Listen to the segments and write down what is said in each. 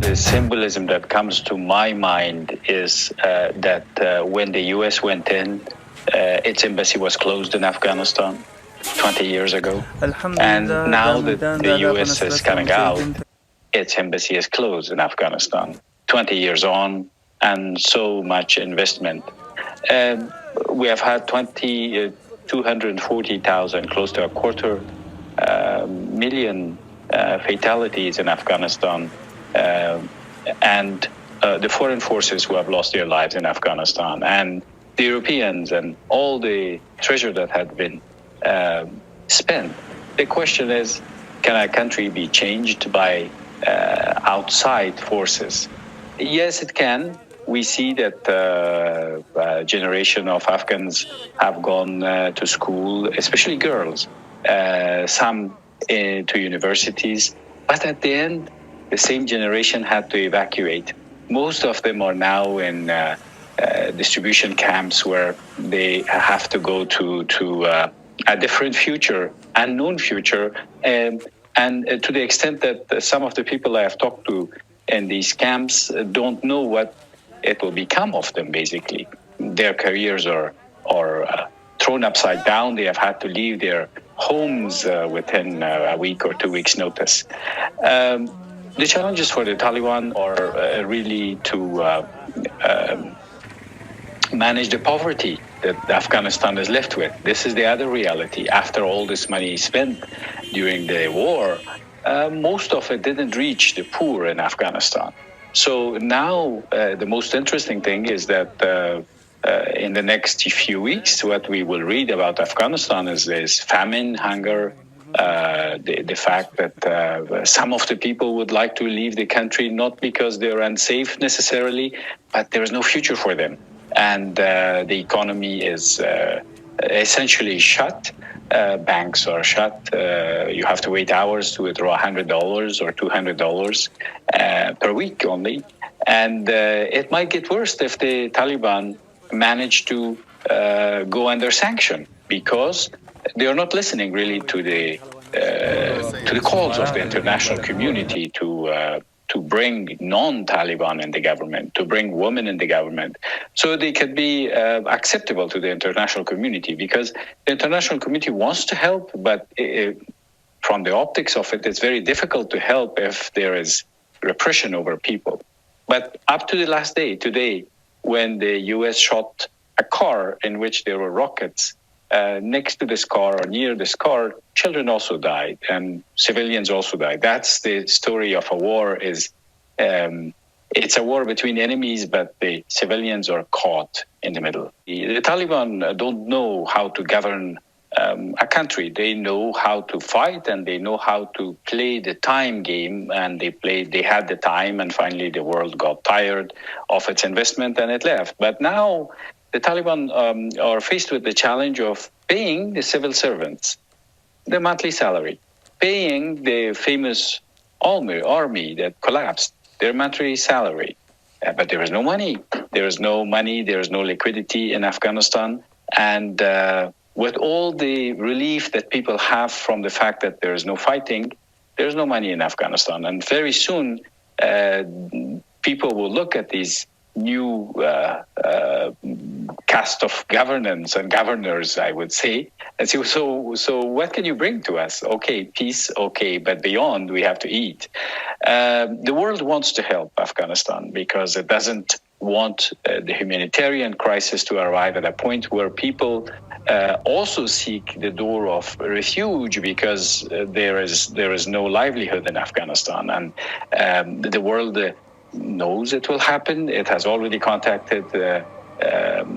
The symbolism that comes to my mind is that when the US went in, its embassy was closed in Afghanistan 20 years ago. And now that the US is coming out, its embassy is closed in Afghanistan 20 years on, and so much investment. We have had 240,000, close to a quarter million fatalities in Afghanistan, and the foreign forces who have lost their lives in Afghanistan, and the Europeans, and all the treasure that had been spent. The question is, can a country be changed by outside forces? Yes, it can. We see that a generation of Afghans have gone to school, especially girls, some to universities, but at the end, the same generation had to evacuate. Most of them are now in distribution camps where they have to go to a different future, unknown future, and to the extent that some of the people I have talked to in these camps don't know what it will become of them, basically. Their careers are thrown upside down. They have had to leave their homes within a week or 2 weeks' notice. The challenges for the Taliban are really to manage the poverty that Afghanistan is left with. This is the other reality. After all this money spent during the war, most of it didn't reach the poor in Afghanistan. So now the most interesting thing is that in the next few weeks, what we will read about Afghanistan is famine, hunger, the fact that some of the people would like to leave the country, not because they're unsafe necessarily, but there is no future for them. And the economy is essentially shut. Banks are shut. You have to wait hours to withdraw $100 or $200 per week only. And it might get worse if the Taliban manage to go under sanction, because they are not listening really to the calls of the international community to bring non-Taliban in the government, to bring women in the government, so they can be acceptable to the international community, because the international community wants to help, but from the optics of it, it's very difficult to help if there is repression over people. But up to the last day, today, when the US shot a car in which there were rockets, next to this car or near this car, children also died and civilians also died. That's the story of a war. It's a war between enemies, but the civilians are caught in the middle. The Taliban don't know how to govern a country. They know how to fight, and they know how to play the time game, and they had the time, and finally the world got tired of its investment and it left. But now the Taliban are faced with the challenge of paying the civil servants their monthly salary, paying the famous army that collapsed their monthly salary. But there is no money. There is no money. There is no liquidity in Afghanistan. And with all the relief that people have from the fact that there is no fighting, there is no money in Afghanistan. And very soon, people will look at these new cast of governance and governors, I would say, and say, so what can you bring to us? Okay, peace, okay, but beyond, we have to eat. The world wants to help Afghanistan because it doesn't want the humanitarian crisis to arrive at a point where people also seek the door of refuge, because there is no livelihood in Afghanistan, and the world knows it will happen. It has already contacted the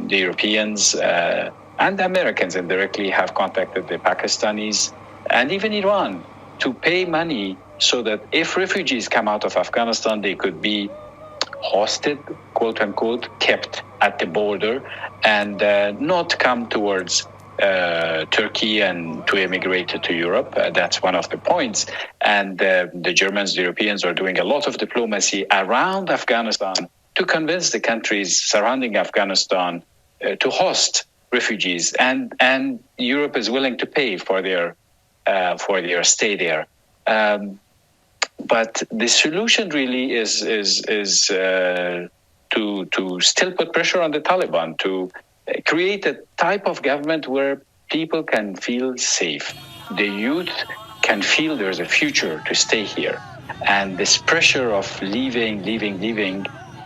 Europeans, and the Americans indirectly have contacted the Pakistanis and even Iran to pay money so that if refugees come out of Afghanistan, they could be hosted, quote unquote, kept at the border, and not come towards Turkey and to immigrate to Europe. That's one of the points. And the Germans, the Europeans are doing a lot of diplomacy around Afghanistan to convince the countries surrounding Afghanistan to host refugees. And Europe is willing to pay for their stay there. But the solution really is to still put pressure on the Taliban to create a type of government where people can feel safe. The youth can feel there's a future to stay here. And this pressure of leaving,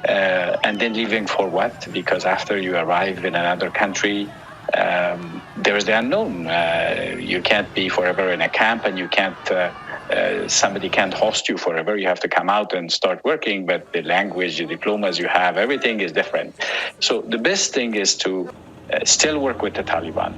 and then leaving for what? Because after you arrive in another country, there's the unknown. You can't be forever in a camp, and you can't. Somebody can't host you forever. You have to come out and start working, but the language, the diplomas you have, everything is different. So the best thing is to still work with the Taliban,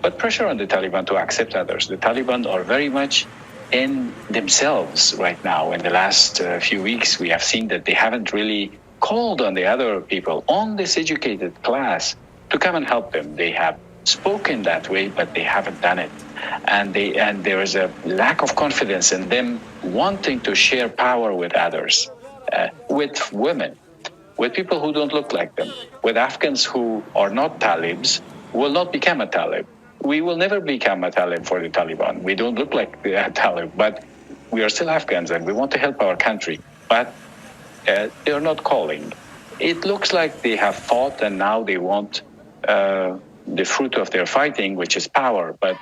but pressure on the Taliban to accept others. The Taliban are very much in themselves right now. In the last few weeks, we have seen that they haven't really called on the other people, on this educated class, to come and help them. They have spoken that way, but they haven't done it. And there is a lack of confidence in them wanting to share power with others, with women, with people who don't look like them, with Afghans who are not Talibs, will not become a Talib. We will never become a Talib for the Taliban. We don't look like a Talib, but we are still Afghans and we want to help our country. But they are not calling. It looks like they have fought and now they want the fruit of their fighting, which is power. But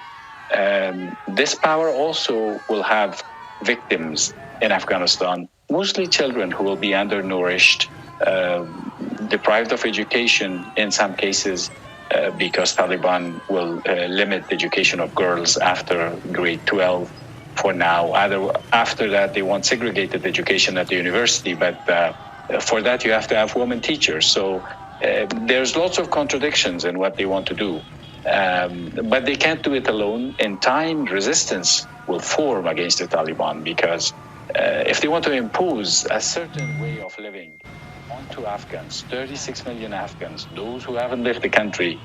this power also will have victims in Afghanistan, mostly children who will be undernourished, deprived of education in some cases, because Taliban will limit the education of girls after grade 12 for now. After that, they want segregated education at the university, but for that you have to have women teachers. So there's lots of contradictions in what they want to do. But they can't do it alone. In time, resistance will form against the Taliban, because if they want to impose a certain way of living onto Afghans, 36 million Afghans, those who haven't left the country,